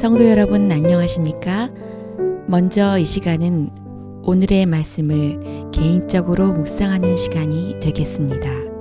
성도 여러분 안녕하십니까? 먼저 이 시간은 오늘의 말씀을 개인적으로 묵상하는 시간이 되겠습니다.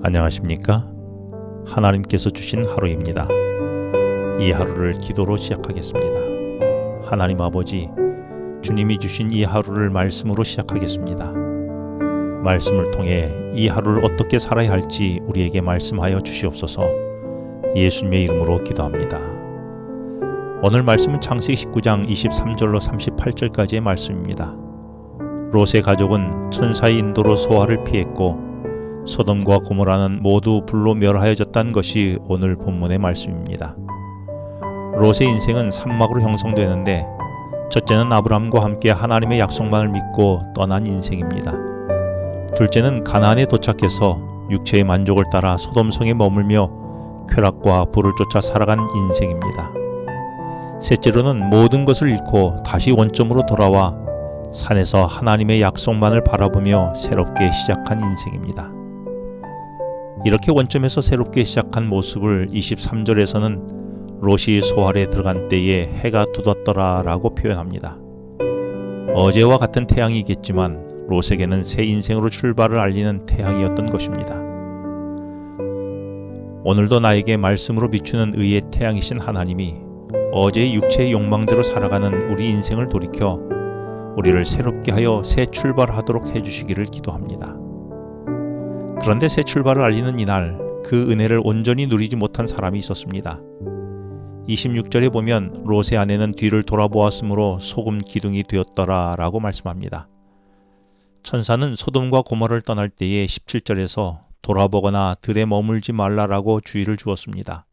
안녕하십니까? 하나님께서 주신 하루입니다. 이 하루를 기도로 시작하겠습니다. 하나님 아버지, 주님이 주신 이 하루를 말씀으로 시작하겠습니다. 말씀을 통해 이 하루를 어떻게 살아야 할지 우리에게 말씀하여 주시옵소서. 예수님의 이름으로 기도합니다. 오늘 말씀은 창세기 19장 23절로 38절까지의 말씀입니다. 롯의 가족은 천사의 인도로 소화를 피했고 소돔과 고모라는 모두 불로 멸하여졌다는 것이 오늘 본문의 말씀입니다. 롯의 인생은 산막으로 형성되는데 첫째는 아브라함과 함께 하나님의 약속만을 믿고 떠난 인생입니다. 둘째는 가나안에 도착해서 육체의 만족을 따라 소돔성에 머물며 쾌락과 부를 쫓아 살아간 인생입니다. 셋째로는 모든 것을 잃고 다시 원점으로 돌아와 산에서 하나님의 약속만을 바라보며 새롭게 시작한 인생입니다. 이렇게 원점에서 새롭게 시작한 모습을 23절에서는 롯이 소알에 들어간 때에 해가 돋았더라 라고 표현합니다. 어제와 같은 태양이겠지만 롯에게는 새 인생으로 출발을 알리는 태양이었던 것입니다. 오늘도 나에게 말씀으로 비추는 의의 태양이신 하나님이 어제의 육체의 욕망대로 살아가는 우리 인생을 돌이켜 우리를 새롭게 하여 새 출발하도록 해주시기를 기도합니다. 그런데 새 출발을 알리는 이날 그 은혜를 온전히 누리지 못한 사람이 있었습니다. 26절에 보면 롯의 아내는 뒤를 돌아보았으므로 소금 기둥이 되었더라 라고 말씀합니다. 천사는 소돔과 고모라를 떠날 때에 17절에서 돌아보거나 들에 머물지 말라라고 주의를 주었습니다.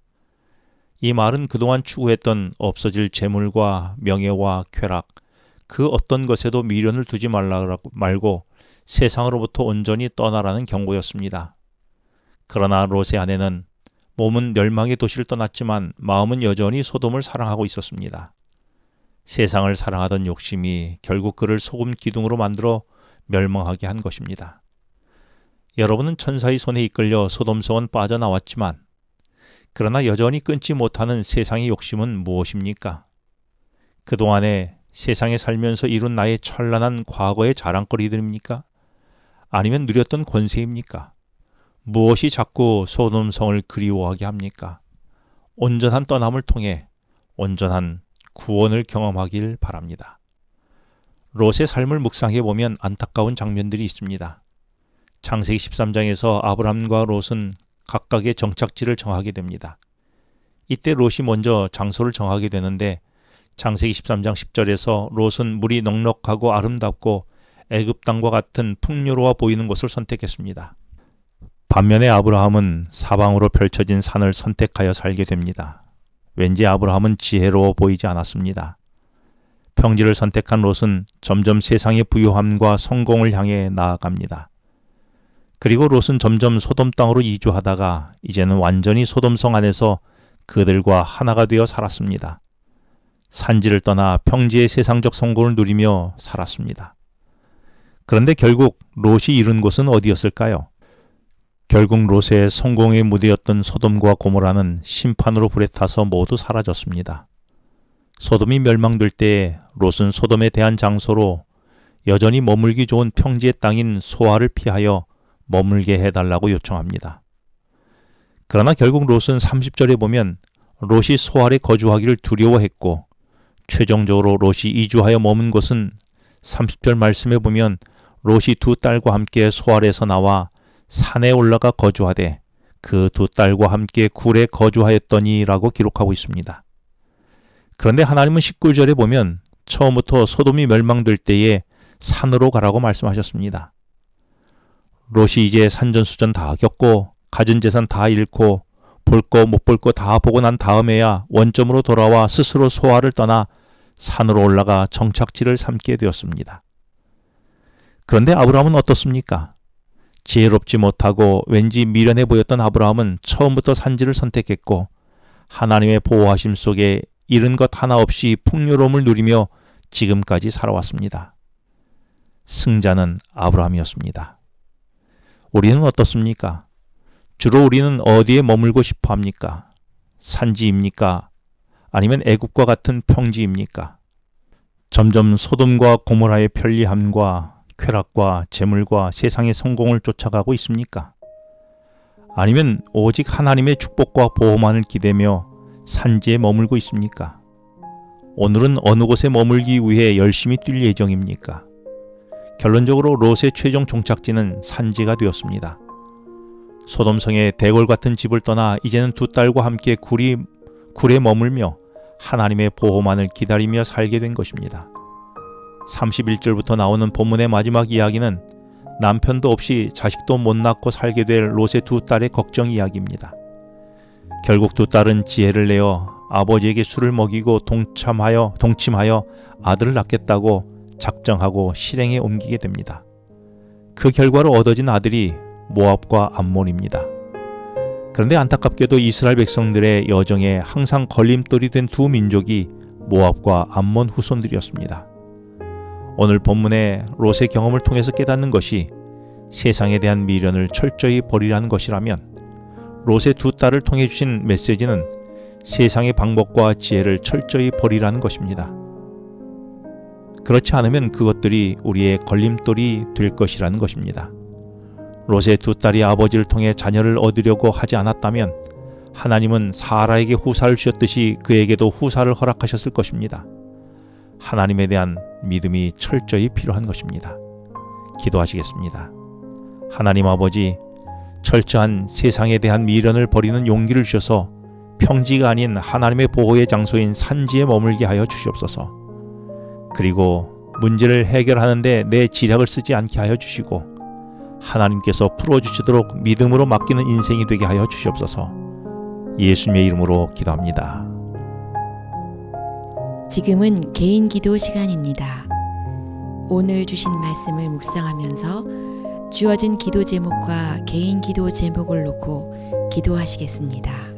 이 말은 그동안 추구했던 없어질 재물과 명예와 쾌락, 그 어떤 것에도 미련을 두지 말고 세상으로부터 온전히 떠나라는 경고였습니다. 그러나 롯의 아내는 몸은 멸망의 도시를 떠났지만 마음은 여전히 소돔을 사랑하고 있었습니다. 세상을 사랑하던 욕심이 결국 그를 소금 기둥으로 만들어 멸망하게 한 것입니다. 여러분은 천사의 손에 이끌려 소돔성은 빠져나왔지만 그러나 여전히 끊지 못하는 세상의 욕심은 무엇입니까? 그동안에 세상에 살면서 이룬 나의 찬란한 과거의 자랑거리들입니까? 아니면 누렸던 권세입니까? 무엇이 자꾸 소돔성을 그리워하게 합니까? 온전한 떠남을 통해 온전한 구원을 경험하길 바랍니다. 롯의 삶을 묵상해 보면 안타까운 장면들이 있습니다. 창세기 13장에서 아브람과 롯은 각각의 정착지를 정하게 됩니다. 이때 롯이 먼저 장소를 정하게 되는데 창세기 13장 10절에서 롯은 물이 넉넉하고 아름답고 애굽 땅과 같은 풍요로워 보이는 곳을 선택했습니다. 반면에 아브라함은 사방으로 펼쳐진 산을 선택하여 살게 됩니다. 왠지 아브라함은 지혜로워 보이지 않았습니다. 평지를 선택한 롯은 점점 세상의 부유함과 성공을 향해 나아갑니다. 그리고 롯은 점점 소돔 땅으로 이주하다가 이제는 완전히 소돔성 안에서 그들과 하나가 되어 살았습니다. 산지를 떠나 평지의 세상적 성공을 누리며 살았습니다. 그런데 결국 롯이 이른 곳은 어디였을까요? 결국 롯의 성공의 무대였던 소돔과 고모라는 심판으로 불에 타서 모두 사라졌습니다. 소돔이 멸망될 때에 롯은 소돔에 대한 장소로 여전히 머물기 좋은 평지의 땅인 소아를 피하여 머물게 해달라고 요청합니다. 그러나 결국 롯은 30절에 보면 롯이 소알에 거주하기를 두려워했고 최종적으로 롯이 이주하여 머문 곳은 30절 말씀에 보면 롯이 두 딸과 함께 소알에서 나와 산에 올라가 거주하되 그 두 딸과 함께 굴에 거주하였더니라고 기록하고 있습니다. 그런데 하나님은 19절에 보면 처음부터 소돔이 멸망될 때에 산으로 가라고 말씀하셨습니다. 롯이 이제 산전수전 다 겪고 가진 재산 다 잃고 볼 거 못 볼 거 다 보고 난 다음에야 원점으로 돌아와 스스로 소아를 떠나 산으로 올라가 정착지를 삼게 되었습니다. 그런데 아브라함은 어떻습니까? 지혜롭지 못하고 왠지 미련해 보였던 아브라함은 처음부터 산지를 선택했고 하나님의 보호하심 속에 잃은 것 하나 없이 풍요로움을 누리며 지금까지 살아왔습니다. 승자는 아브라함이었습니다. 우리는 어떻습니까? 주로 우리는 어디에 머물고 싶어 합니까? 산지입니까? 아니면 애굽과 같은 평지입니까? 점점 소돔과 고모라의 편리함과 쾌락과 재물과 세상의 성공을 쫓아가고 있습니까? 아니면 오직 하나님의 축복과 보호만을 기대며 산지에 머물고 있습니까? 오늘은 어느 곳에 머물기 위해 열심히 뛸 예정입니까? 결론적으로 롯의 최종 종착지는 산지가 되었습니다. 소돔성의 대궐 같은 집을 떠나 이제는 두 딸과 함께 굴에 머물며 하나님의 보호만을 기다리며 살게 된 것입니다. 31절부터 나오는 본문의 마지막 이야기는 남편도 없이 자식도 못 낳고 살게 될 롯의 두 딸의 걱정 이야기입니다. 결국 두 딸은 지혜를 내어 아버지에게 술을 먹이고 동침하여 아들을 낳겠다고 작정하고 실행에 옮기게 됩니다. 그 결과로 얻어진 아들이 모압과 암몬입니다. 그런데 안타깝게도 이스라엘 백성들의 여정에 항상 걸림돌이 된 두 민족이 모압과 암몬 후손들이었습니다. 오늘 본문의 롯의 경험을 통해서 깨닫는 것이 세상에 대한 미련을 철저히 버리라는 것이라면 롯의 두 딸을 통해 주신 메시지는 세상의 방법과 지혜를 철저히 버리라는 것입니다. 그렇지 않으면 그것들이 우리의 걸림돌이 될 것이라는 것입니다. 롯의 두 딸이 아버지를 통해 자녀를 얻으려고 하지 않았다면 하나님은 사라에게 후사를 주셨듯이 그에게도 후사를 허락하셨을 것입니다. 하나님에 대한 믿음이 철저히 필요한 것입니다. 기도하시겠습니다. 하나님 아버지, 철저한 세상에 대한 미련을 버리는 용기를 주셔서 평지가 아닌 하나님의 보호의 장소인 산지에 머물게 하여 주시옵소서. 그리고 문제를 해결하는데 내 지략을 쓰지 않게 하여 주시고 하나님께서 풀어주시도록 믿음으로 맡기는 인생이 되게 하여 주시옵소서. 예수님의 이름으로 기도합니다. 지금은 개인 기도 시간입니다. 오늘 주신 말씀을 묵상하면서 주어진 기도 제목과 개인 기도 제목을 놓고 기도하시겠습니다.